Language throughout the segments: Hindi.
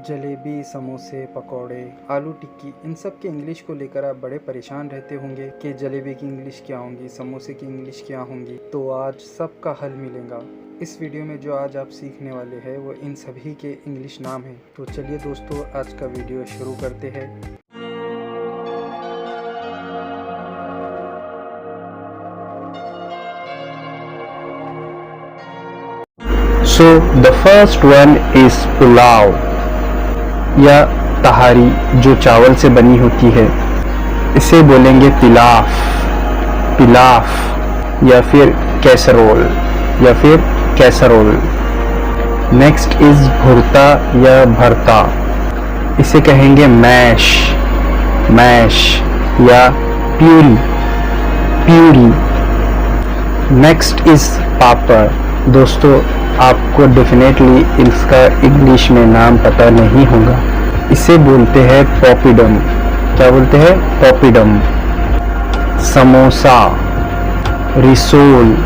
जलेबी, समोसे, पकौड़े, आलू टिक्की, इन सब के इंग्लिश को लेकर आप बड़े परेशान रहते होंगे कि जलेबी की इंग्लिश क्या होंगी, समोसे की इंग्लिश क्या होंगी। तो आज सबका हल मिलेगा। इस वीडियो में जो आज आप सीखने वाले हैं वो इन सभी के इंग्लिश नाम हैं। तो चलिए दोस्तों, आज का वीडियो शुरू करते हैं। So the first one is pulao या तहारी, जो चावल से बनी होती है। इसे बोलेंगे पिलाफ, पिलाफ या फिर कैसरोल या फिर कैसरोल। नेक्स्ट इज भुर्ता या भरता, इसे कहेंगे मैश, मैश या प्यूरी, प्यूरी। नेक्स्ट इज पापड़। दोस्तों, आपको डेफिनेटली इसका इंग्लिश में नाम पता नहीं होगा। इसे बोलते हैं पॉपिडम। क्या बोलते हैं? पॉपिडम। समोसा, रिसोल,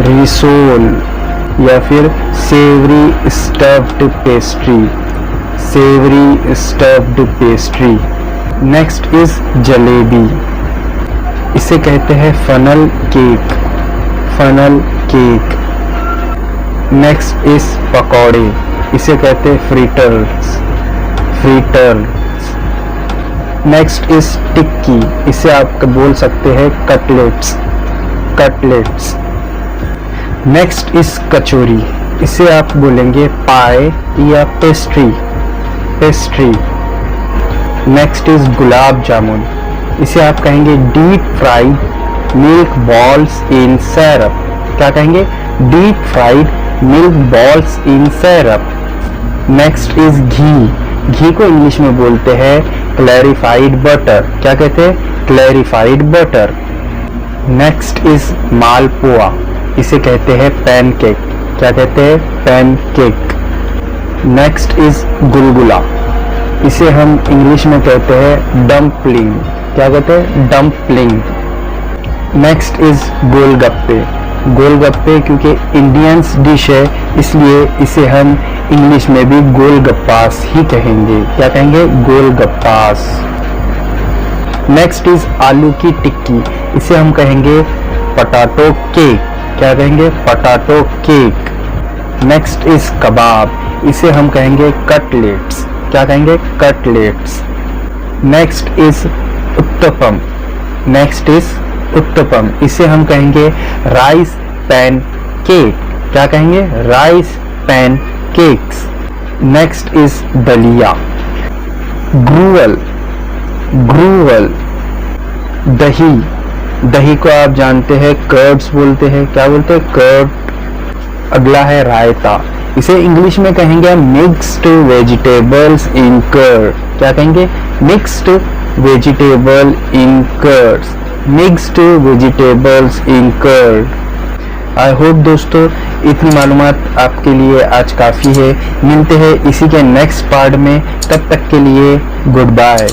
रिसोल या फिर savoury stuffed pastry, savoury stuffed pastry. Next is jalebi, इसे कहते हैं funnel cake, funnel cake. Next is पकौड़े, इसे कहते हैं फ्रीटर्स, फ्रीटर्स। नेक्स्ट इज टिक्की, इसे आप बोल सकते हैं cutlets, cutlets. Next is kachori, इसे आप बोलेंगे पाए या pastry, pastry. Next is gulab jamun, इसे आप कहेंगे deep fried milk balls in syrup. क्या कहेंगे? Deep fried milk balls in syrup. Next is ghee, ghee को इंग्लिश में बोलते हैं क्लैरिफाइड बटर। क्या कहते हैं? Clarified butter. नेक्स्ट इज मालपुआ, इसे कहते हैं पैनकेक। क्या कहते हैं? पैनकेक। नेक्स्ट इज गुलगुला, इसे हम इंग्लिश में कहते हैं डम्पलिंग। क्या कहते हैं? डम्पलिंग। नेक्स्ट इज गोलगप्पे, गोलगप्पे क्योंकि इंडियंस डिश है इसलिए इसे हम इंग्लिश में भी गोलगप्पास ही कहेंगे। क्या कहेंगे? गोलगप्पास। नेक्स्ट इज आलू की टिक्की, इसे हम कहेंगे पटाटो केक। क्या कहेंगे? Potato cake. नेक्स्ट इज कबाब, इसे हम कहेंगे कटलेट्स। क्या कहेंगे? Cutlets. Next is uttapam, next is uttapam, इसे हम कहेंगे राइस पैन केक। क्या कहेंगे? Rice pan cakes. Next is दलिया, ग्रूवल, ग्रूवल। दही, दही को आप जानते हैं कर्ड्स बोलते हैं। क्या बोलते हैं? कर्ड। अगला है रायता, इसे इंग्लिश में कहेंगे मिक्स्ड वेजिटेबल्स इन कर्ड। क्या कहेंगे? Mixed vegetable in curds, mixed vegetables in curd. I hope दोस्तों इतनी मालूमात आपके लिए आज काफ़ी है। मिलते हैं इसी के नेक्स्ट पार्ट में, तब तक के लिए गुड बाय।